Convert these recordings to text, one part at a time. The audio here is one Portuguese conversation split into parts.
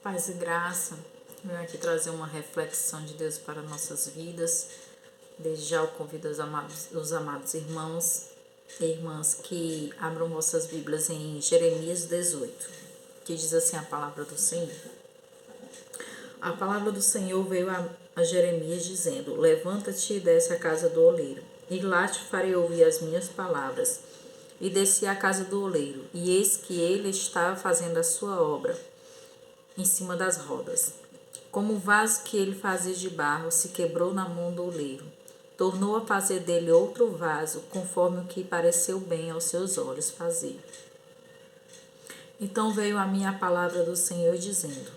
Paz e graça, venho aqui trazer uma reflexão de Deus para nossas vidas. Desde já eu convido os amados irmãos e irmãs que abram vossas Bíblias em Jeremias 18, que diz assim a palavra do Senhor. A palavra do Senhor veio a Jeremias dizendo: Levanta-te e desce à casa do oleiro, e lá te farei ouvir as minhas palavras. E desci à casa do oleiro, e eis que ele estava fazendo a sua obra em cima das rodas. Como o vaso que ele fazia de barro se quebrou na mão do oleiro, tornou a fazer dele outro vaso, conforme o que pareceu bem aos seus olhos fazer. Então veio a mim a palavra do Senhor dizendo: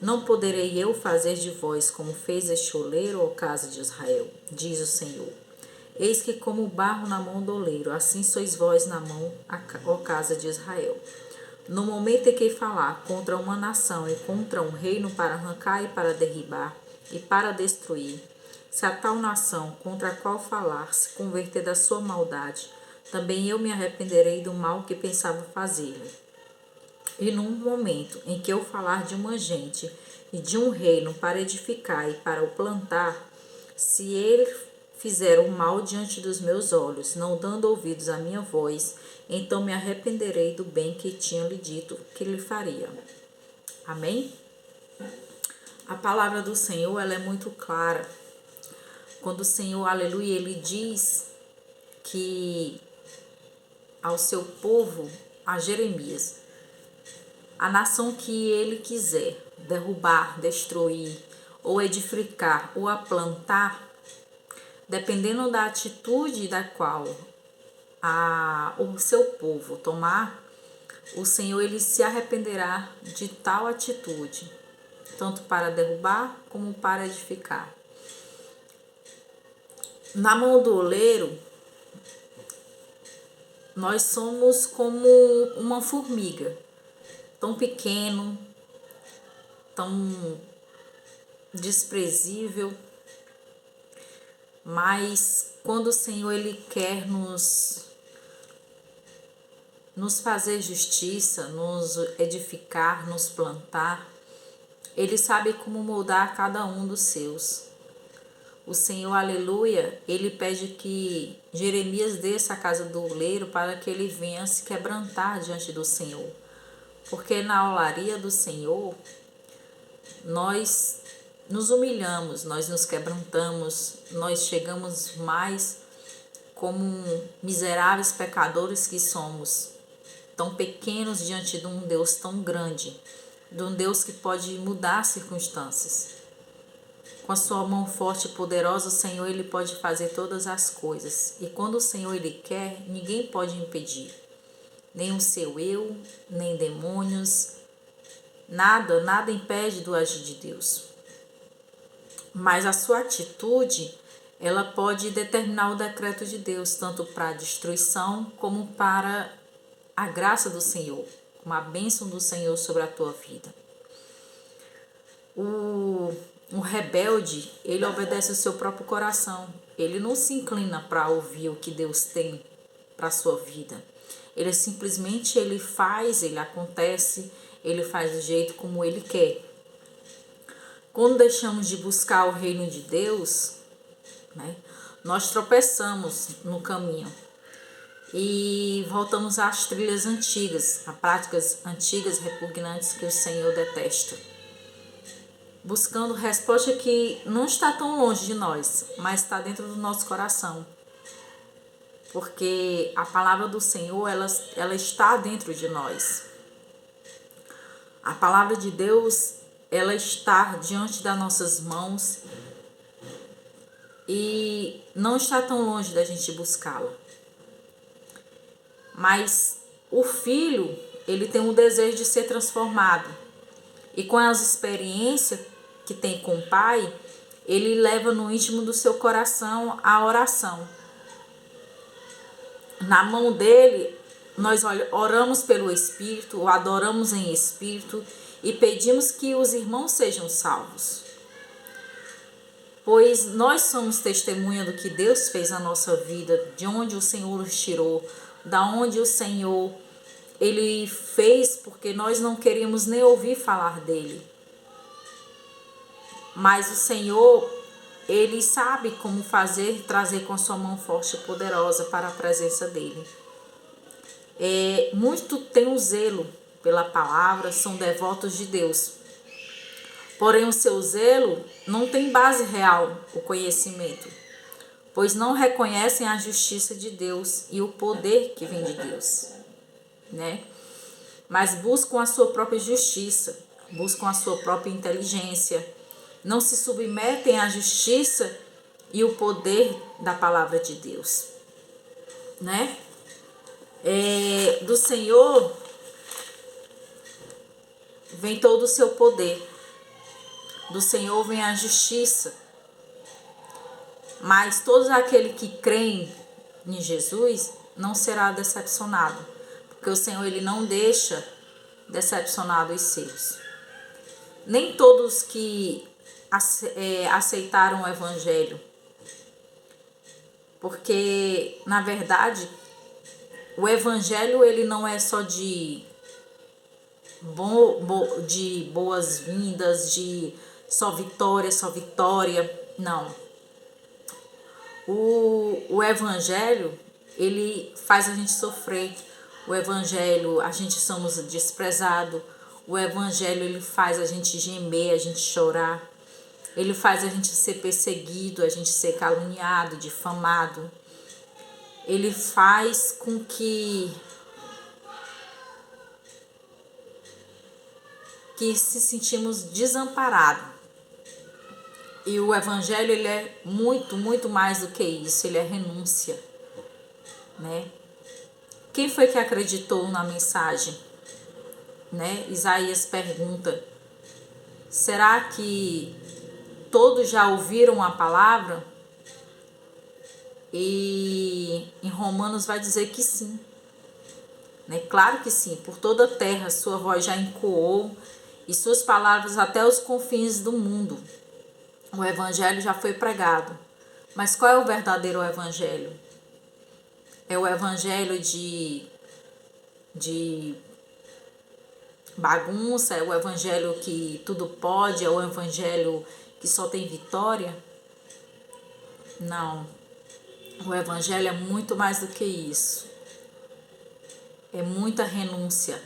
Não poderei eu fazer de vós como fez este oleiro, ó casa de Israel, diz o Senhor. Eis que como o barro na mão do oleiro, assim sois vós na mão, ó casa de Israel. No momento em que falar contra uma nação e contra um reino para arrancar e para derribar e para destruir, se a tal nação contra a qual falar se converter da sua maldade, também eu me arrependerei do mal que pensava fazer-lhe. E num momento em que eu falar de uma gente e de um reino para edificar e para o plantar, se ele fizer o mal diante dos meus olhos, não dando ouvidos à minha voz, então me arrependerei do bem que tinha lhe dito que lhe faria. Amém? A palavra do Senhor, ela é muito clara. Quando o Senhor, aleluia, ele diz que ao seu povo, a Jeremias, a nação que ele quiser derrubar, destruir, ou edificar, ou a plantar, dependendo da atitude da qual o seu povo tomar, o Senhor ele se arrependerá de tal atitude, tanto para derrubar como para edificar. Na mão do oleiro, nós somos como uma formiga, tão pequeno, tão desprezível, mas quando o Senhor ele quer nos fazer justiça, nos edificar, nos plantar, ele sabe como moldar cada um dos seus. O Senhor, aleluia, ele pede que Jeremias desça à casa do oleiro para que ele venha se quebrantar diante do Senhor. Porque na olaria do Senhor, nós nos humilhamos, nós nos quebrantamos, nós chegamos mais como miseráveis pecadores que somos, tão pequenos diante de um Deus tão grande, de um Deus que pode mudar circunstâncias. Com a sua mão forte e poderosa, o Senhor ele pode fazer todas as coisas. E quando o Senhor ele quer, ninguém pode impedir. Nem o seu eu, nem demônios, nada impede do agir de Deus. Mas a sua atitude, ela pode determinar o decreto de Deus, tanto para a destruição como para a graça do Senhor, uma bênção do Senhor sobre a tua vida. O rebelde, ele obedece o seu próprio coração. Ele não se inclina para ouvir o que Deus tem para a sua vida. Ele simplesmente ele faz, ele acontece, ele faz do jeito como ele quer. Quando deixamos de buscar o reino de Deus, nós tropeçamos no caminho e voltamos às trilhas antigas, a práticas antigas repugnantes que o Senhor detesta. Buscando resposta que não está tão longe de nós, mas está dentro do nosso coração. Porque a palavra do Senhor, ela está dentro de nós. A palavra de Deus, ela está diante das nossas mãos e não está tão longe da gente buscá-la. Mas o filho, ele tem o desejo de ser transformado. E com as experiências que tem com o pai, ele leva no íntimo do seu coração a oração. Na mão dele, nós oramos pelo Espírito, o adoramos em Espírito e pedimos que os irmãos sejam salvos. Pois nós somos testemunha do que Deus fez na nossa vida, de onde o Senhor nos tirou, da onde o Senhor Ele fez porque nós não queríamos nem ouvir falar dele. Mas o Senhor, ele sabe como fazer, trazer com sua mão forte e poderosa para a presença dele. Muito tem um zelo pela palavra, são devotos de Deus. Porém, o seu zelo não tem base real, o conhecimento, pois não reconhecem a justiça de Deus e o poder que vem de Deus, né? Mas buscam a sua própria justiça, buscam a sua própria inteligência, não se submetem à justiça e o poder da palavra de Deus, né? Do Senhor vem todo o seu poder, do Senhor vem a justiça, mas todos aqueles que creem em Jesus não será decepcionado, porque o Senhor ele não deixa decepcionado os seus. Nem todos que aceitaram o Evangelho, porque na verdade o Evangelho ele não é só de boas-vindas, de só vitória, não. O Evangelho, ele faz a gente sofrer. O Evangelho, a gente somos desprezados. O Evangelho, ele faz a gente gemer, a gente chorar. Ele faz a gente ser perseguido, a gente ser caluniado, difamado. Ele faz com que se sentimos desamparados. E o Evangelho ele é muito, muito mais do que isso. Ele é renúncia, né? Quem foi que acreditou na mensagem? Né? Isaías pergunta: será que todos já ouviram a palavra? E em Romanos vai dizer que sim. Né? Claro que sim. Por toda a terra sua voz já ecoou e suas palavras até os confins do mundo. O Evangelho já foi pregado. Mas qual é o verdadeiro Evangelho? É o Evangelho de bagunça? É o Evangelho que tudo pode? É o Evangelho que só tem vitória? Não. O Evangelho é muito mais do que isso. É muita renúncia.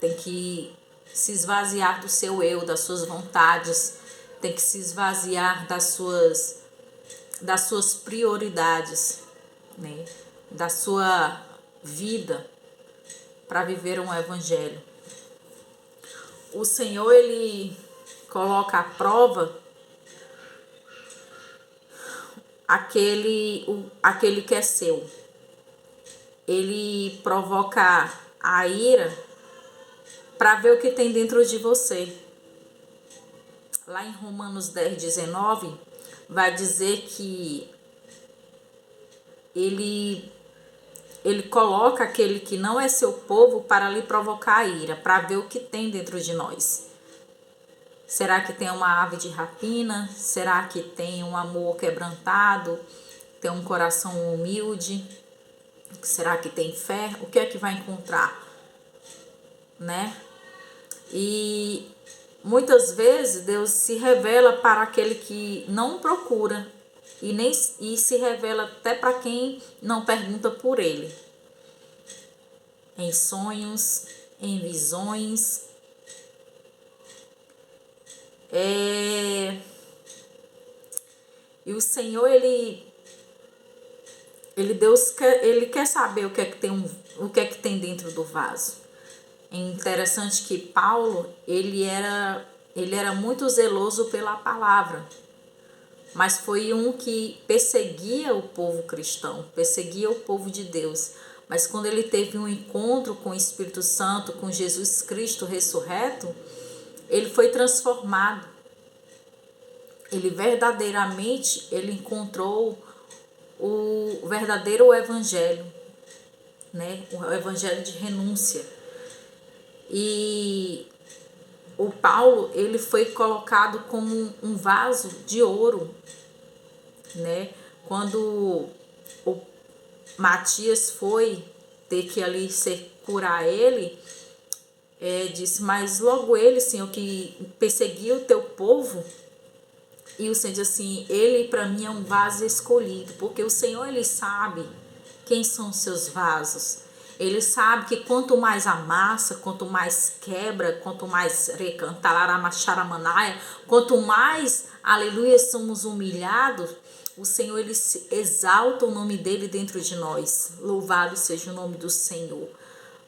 Tem que se esvaziar do seu eu, das suas vontades. Tem que se esvaziar das suas prioridades, né? Da sua vida para viver um Evangelho. O Senhor, ele coloca à prova aquele que é seu. Ele provoca a ira para ver o que tem dentro de você. Lá em Romanos 10:19, vai dizer que ele coloca aquele que não é seu povo para lhe provocar a ira, para ver o que tem dentro de nós. Será que tem uma ave de rapina? Será que tem um amor quebrantado? Tem um coração humilde? Será que tem fé? O que é que vai encontrar? Né? E muitas vezes Deus se revela para aquele que não procura e se revela até para quem não pergunta por ele. Em sonhos, em visões. E o Senhor, ele quer saber o que é que tem dentro do vaso. É interessante que Paulo, ele era muito zeloso pela palavra, mas foi um que perseguia o povo cristão, perseguia o povo de Deus. Mas quando ele teve um encontro com o Espírito Santo, com Jesus Cristo ressurreto, ele foi transformado. Ele verdadeiramente, ele encontrou o verdadeiro evangelho, né? O evangelho de renúncia. E o Paulo, ele foi colocado como um vaso de ouro, né? Quando o Matias foi ter que ali curar ele, disse, mas logo ele, Senhor, que perseguiu o teu povo. E o Senhor diz assim, ele para mim é um vaso escolhido, porque o Senhor, ele sabe quem são os seus vasos. Ele sabe que quanto mais amassa, quanto mais quebra, quanto mais recantalaramacharamanaia, quanto mais, aleluia, somos humilhados, o Senhor, ele exalta o nome dele dentro de nós. Louvado seja o nome do Senhor.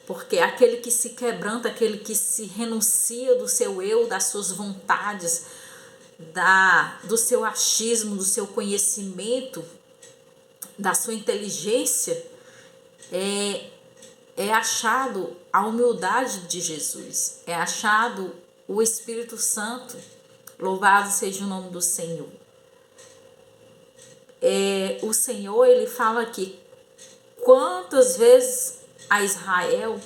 Porque aquele que se quebranta, aquele que se renuncia do seu eu, das suas vontades, do seu achismo, do seu conhecimento, da sua inteligência, é achado a humildade de Jesus, é achado o Espírito Santo. Louvado seja o nome do Senhor. O Senhor, ele fala aqui, quantas vezes a Israel,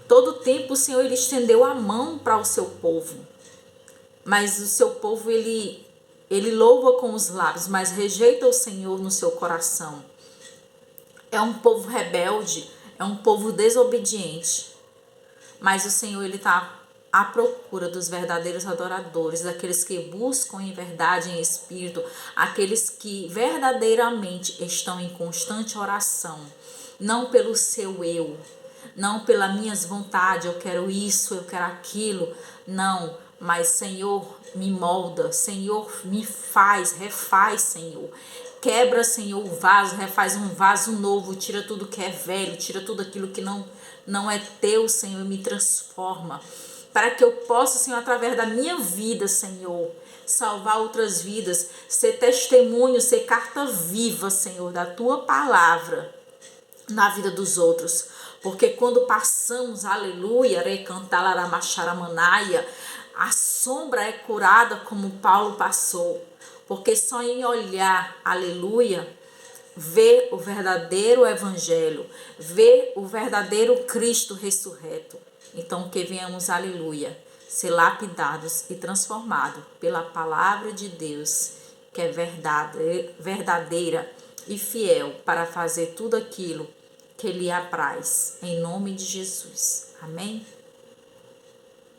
todo tempo o Senhor, ele estendeu a mão para o seu povo, mas o seu povo, ele louva com os lábios, mas rejeita o Senhor no seu coração. É um povo rebelde, é um povo desobediente, mas o Senhor, ele está à procura dos verdadeiros adoradores, daqueles que buscam em verdade, em espírito, aqueles que verdadeiramente estão em constante oração, não pelo seu eu, não pelas minhas vontades, eu quero isso, eu quero aquilo, não, mas Senhor, me molda, Senhor, me refaz, Senhor. Quebra, Senhor, o vaso, refaz um vaso novo, tira tudo que é velho, tira tudo aquilo que não é teu, Senhor, me transforma. Para que eu possa, Senhor, através da minha vida, Senhor, salvar outras vidas, ser testemunho, ser carta viva, Senhor, da tua palavra na vida dos outros. Porque quando passamos, aleluia, recantalaramacharamanaia, a sombra é curada como Paulo passou. Porque só em olhar, aleluia, ver o verdadeiro evangelho, ver o verdadeiro Cristo ressurreto. Então que venhamos, aleluia, ser lapidados e transformados pela palavra de Deus, que é verdadeira e fiel para fazer tudo aquilo que lhe apraz. Em nome de Jesus. Amém?